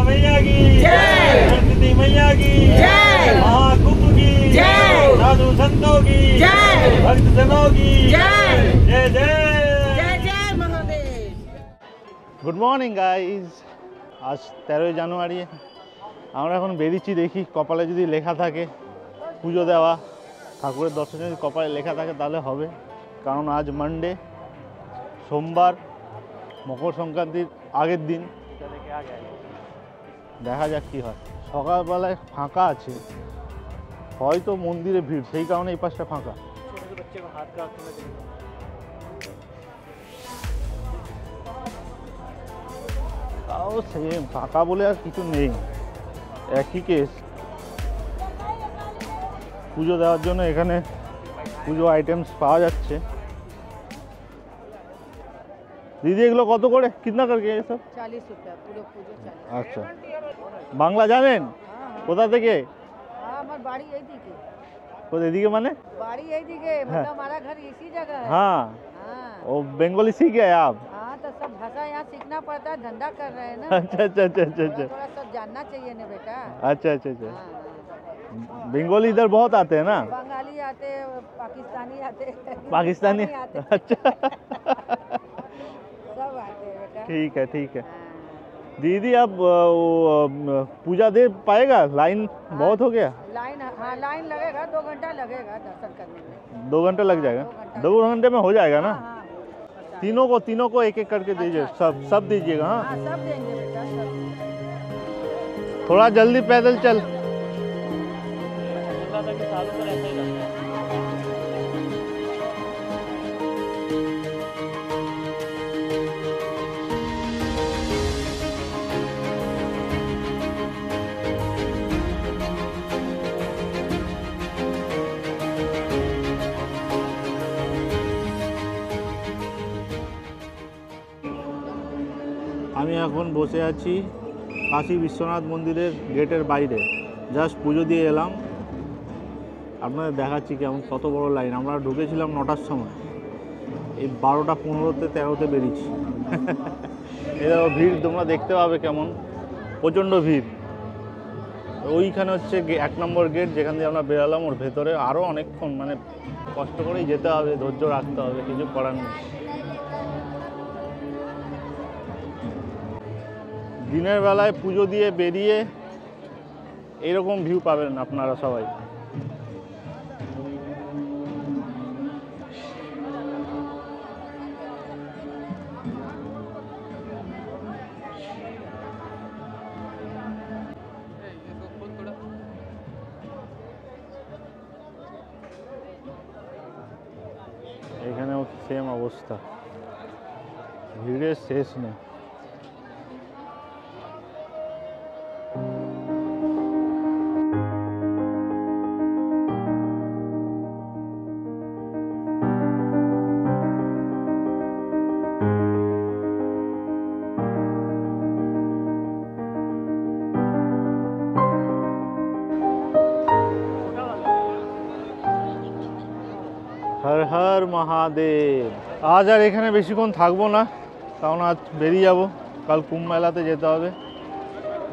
मैया की जय, सरस्वती मैया की जय, महाकुंभ की जय, साधु संतों की जय, भक्त जनों की जय। जय जय जय महादेव। गुड मर्निंग गाइज, आज 13 জানুয়ারি। আমরা এখন বেরিয়েছি, দেখি কপালে যদি লেখা থাকে পুজো দেওয়া, ঠাকুরের দর্শন যদি কপালে লেখা থাকে তাহলে হবে। কারণ আজ মানডে, সোমবার, মকর সংক্রান্তির আগের দিন। দেখা যাক কী হয়। সকালবেলায় ফাঁকা আছে, হয়তো মন্দিরে ভিড়, সেই কারণে এই পাশটা ফাঁকা। তাও সেম ফাঁকা বলে আর কিছু নেই, একই কেস। পুজো দেওয়ার জন্য এখানে পুজো আইটেমস পাওয়া যাচ্ছে। দিদি এগুলো কত করে, কিতনা করকে সব? 40 रुपया পুরো পুজো 40। আচ্ছা, বাংলা জানেন? কোথা থেকে? আমার বাড়ি এইদিকে। কোথা এদিকে মানে? बाड़ी এইদিকে, मतलब हमारा घर इसी जगह है। हाँ, वो बंगाली सीख गए आप? हाँ, तो सब भाषा यहाँ सीखना पड़ता है, धंधा कर रहे हैं ना। अच्छा अच्छा अच्छा अच्छा अच्छा थोड़ा सब जानना चाहिए ना बेटा। अच्छा अच्छा अच्छा। हाँ, बंगाली इधर बहुत आते हैं ना? बंगाली आते, पाकिस्तानी आते, पाकिस्तानी आते, अच्छा सब आते हैं बेटा। ठीक है ठीक है। हाँ। दीदी अब पूजा दे पाएगा? लाइन बहुत हो गया। लाइन, हाँ लाइन लगेगा, 2 घंटा लगेगा दर्शन करने में। 2 घंटे लग जाएगा? 2 2 घंटे में हो जाएगा ना? हाँ, हाँ, तीनों को एक एक करके दीजिए। सब दीजिएगा। हाँ, हाँ सब देंगे बेटा, सब। थोड़ा जल्दी पैदल चल। আমি এখন বসে আছি কাশী বিশ্বনাথ মন্দিরের গেটের বাইরে, জাস্ট পুজো দিয়ে এলাম। আপনাদের দেখাচ্ছি কেমন কত বড় লাইন। আমরা ঢুকেছিলাম 9টার সময়, এই 12টা 15তে 13তে বেরিয়েছি। এরা ভিড় তোমরা দেখতে পাবে কেমন, প্রচণ্ড ভিড়। ওইখানে হচ্ছে 1 নম্বর গেট, যেখান দিয়ে আমরা বেরালাম। ওর ভেতরে আরও অনেকক্ষণ, মানে কষ্ট করেই যেতে হবে, ধৈর্য রাখতে হবে, কিছু করার নেই। দিনের বেলায় পুজো দিয়ে বেরিয়ে এরকম ভিউ পাবেন আপনারা সবাই। এখানেও সেম অবস্থা, ভিড়ের শেষ নেই। হর হর মহাদেব। আজ আর এখানে বেশিক্ষণ থাকবো না, কারণ আজ বেরিয়ে যাব। কাল কুম্ভ মেলাতে যেতে হবে,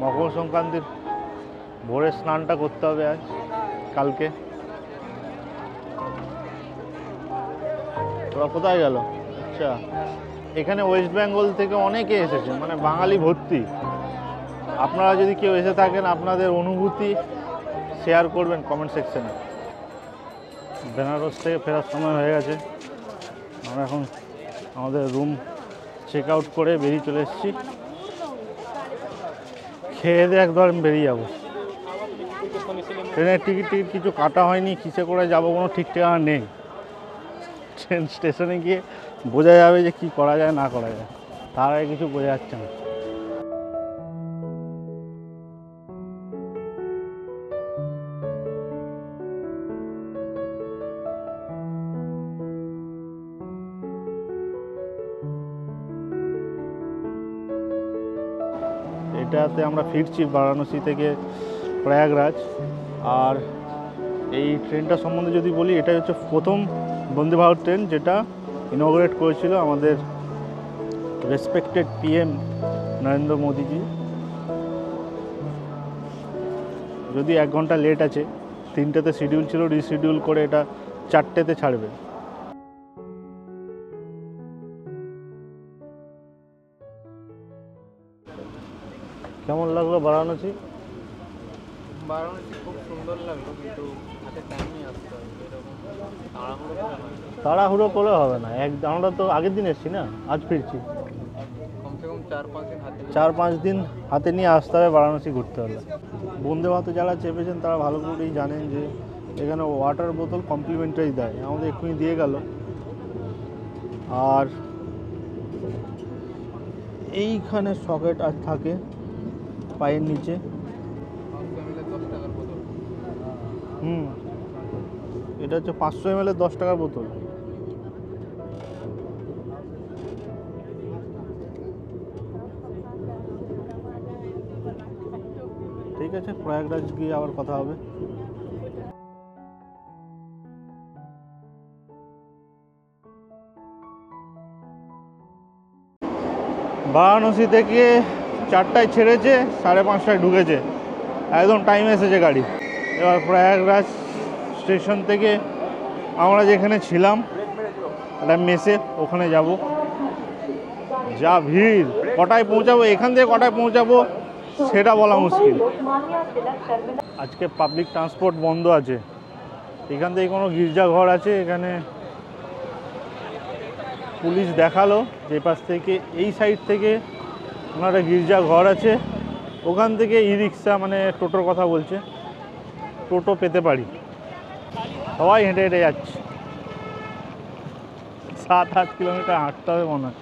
মকর সংক্রান্তির ভোরে স্নানটা করতে হবে আজ, কালকে। ওরা কোথায় গেল? আচ্ছা, এখানে ওয়েস্ট বেঙ্গল থেকে অনেকে এসেছে, মানে বাঙালি ভর্তি। আপনারা যদি কেউ এসে থাকেন, আপনাদের অনুভূতি শেয়ার করবেন কমেন্ট সেকশনে। বেনারস থেকে ফেরার সময় হয়ে গেছে, আমরা এখন আমাদের রুম চেক আউট করে বেরিয়ে চলে এসেছি। খেয়ে দিয়ে একদম বেরিয়ে যাবো। ট্রেনের টিকিট কিছু কাটা হয়নি, কিসে করে যাবো কোনো ঠিক ঠিকানা নেই। ট্রেন স্টেশনে গিয়ে বোঝা যাবে যে কি করা যায় না করা যায়, তার আগে কিছু বোঝা যাচ্ছে না। এটাতে আমরা ফিরছি বারাণসী থেকে প্রয়াগরাজ। আর এই ট্রেনটা সম্বন্ধে যদি বলি, এটা হচ্ছে প্রথম বন্দে ভারত ট্রেন, যেটা ইনঅগ্রেট করেছিল আমাদের রেসপেক্টেড পিএম নরেন্দ্র মোদীজি। যদি 1 ঘন্টা লেট আছে, 3টেতে শিডিউল ছিল, রিশিডিউল করে এটা 4টেতে ছাড়বে। কেমন লাগলো বারাণসী? বারাণসী খুব সুন্দর লাগলো, কিন্তু হাতে টাইমই আসতে হবে, এরকম তাড়াহুড়ো করে হবে না। আমরা তো আগের দিন এসেছি না, আজ ফিরছি। কমসে কম 4-5 দিন হাতে 4-5 দিন হাতে নিয়ে আসতে হবে বারাণসী ঘুরতে হলে। বন্দে ভারতে যারা চেপেছেন তারা ভালো করেই জানেন যে এখানে ওয়াটার বোতল কমপ্লিমেন্টারি দেয়। আমাদের এক্ষুনি দিয়ে গেল। আর এইখানে সকেট আর থাকে পায়ের নিচে। 500 ml 10 টাকার বোতল। এটা হচ্ছে 500 ml 10 টাকার বোতল। ঠিক আছে, প্রয়াগরাজ গিয়ে আবার কথা হবে। বারাণসী থেকে 4টায় ছেড়েছে, 5:30টায় ঢুকেছে, একদম টাইম এসেছে গাড়ি। এবার প্রয়াগরাজ স্টেশন থেকে আমরা যেখানে ছিলাম একটা মেসে, ওখানে যাব। যা ভিড়, কটায় পৌঁছাবো, এখান থেকে কটায় পৌঁছাবো সেটা বলা মুশকিল। আজকে পাবলিক ট্রান্সপোর্ট বন্ধ আছে। এখান থেকে কোনো গির্জাঘর আছে, এখানে পুলিশ দেখালো যে পাশ থেকে, এই সাইড থেকে ওনার গির্জাঘর আছে, ওখান থেকে ই রিক্সা মানে টোটোর কথা বলছে, টোটো পেতে পারি। সবাই হেঁটে হেঁটে যাচ্ছে, 7-8 কিলোমিটার হাঁটতে হবে মনে হয়।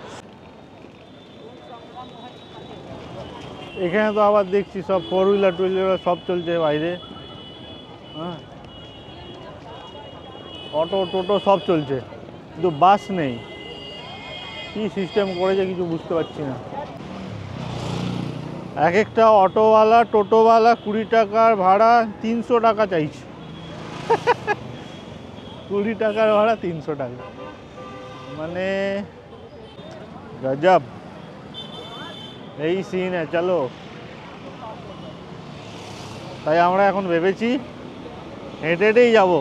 এখানে তো আবার দেখছি সব 4 হুইলার টুইলার সব চলছে বাইরে। হ্যাঁ, অটো টোটো সব চলছে, কিন্তু বাস নেই। কী সিস্টেম করেছে কিছু বুঝতে পারছি না। এক একটা অটোওয়ালা টোটোওয়ালা 20 টাকার ভাড়া 300 টাকা চাইছে। 20 টাকার ভাড়া 300 টাকা, মানে গজব। এই সিন চলো। তাই আমরা এখন ভেবেছি হেঁটে হেঁটেই যাবো।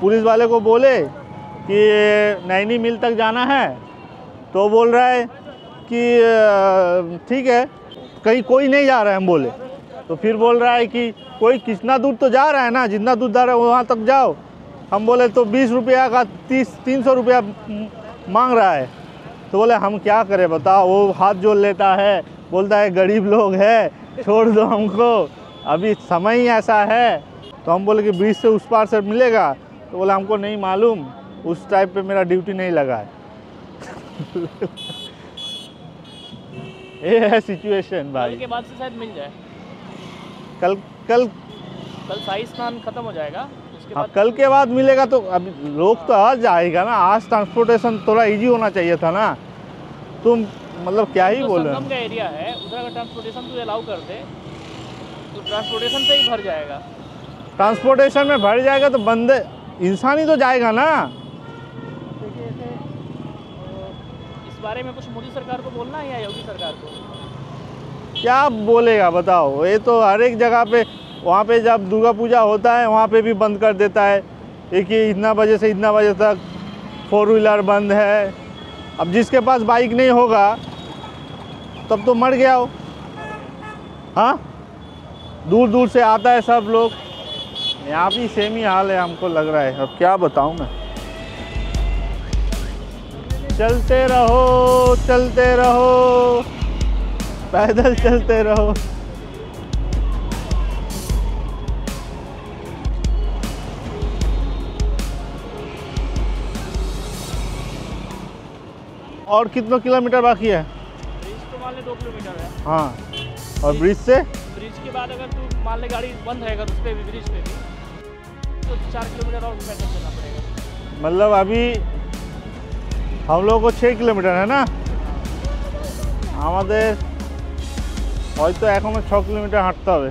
पुलिस वाले को बोले कि नैनी मिल तक जाना है, तो बोल रहा है कि ठीक है, कहीं कोई नहीं जा रहा है। हम बोले तो फिर बोल रहा है कि कोई कितना दूर तो जा रहा है ना, जितना दूर जा रहा है वहाँ तक जाओ। हम बोले तो 20 रुपया का 300 रुपया मांग रहा है। तो बोले हम क्या करें बताओ। वो हाथ जोड़ लेता है, बोलता है गरीब लोग है, छोड़ दो हमको, अभी समय ही ऐसा है। तो हम बोले कि ब्रिज से उस पार से मिलेगा। तो बोला हमको नहीं मालूम, उस टाइप पे मेरा ड्यूटी नहीं लगा है। ये है सिचुएशन भाई। कल के बाद से शायद मिल जाए। कल कल कल शाही स्नान खत्म हो जाएगा, उसके हाँ, बाद कल के बाद मिलेगा। तो अभी लोग तो आज जाएगा ना, आज ट्रांसपोर्टेशन थोड़ा इजी होना चाहिए था ना। तुम मतलब क्या ही जो बोल रहे संगम का एरिया है उधर अगर ट्रांसपोर्टेशन तो अलाउ कर दे तो ट्रांसपोर्टेशन से ही भर जाएगा। ट्रांसपोर्टेशन में भर जाएगा तो बंदे इंसान ही तो जाएगा ना। इस बारे में कुछ मोदी सरकार को बोलना है या योगी सरकार को? क्या बोलेगा बताओ। ये तो हर एक जगह पे, वहाँ पे जब दुर्गा पूजा होता है वहाँ पे भी बंद कर देता है, एक ही इतना बजे से इतना बजे तक 4 व्हीलर बंद है। अब जिसके पास बाइक नहीं होगा तब तो मर गया हो। हाँ, दूर दूर से आता है सब लोग। यहाँ भी सेम ही हाल है हमको लग रहा है। अब क्या बताऊँ मैं। चलते रहो चलते रहो, पैदल चलते रहो। और कितना किलोमीटर बाकी है? ब्रिज तो मान ले 2 किलोमीटर है। हाँ, और ब्रिज से ब्रिज के बाद अगर तू मान ले गाड़ी बंद है अगर उस पर भी, ब्रिज पे भी, तो 4 किलोमीटर और पैदल चलना पड़ेगा। मतलब अभी हम लोगों को 6 किलोमीटर है ना, আমাদের হয়তো এখনো 6 কিলোমিটার হাঁটতে হবে।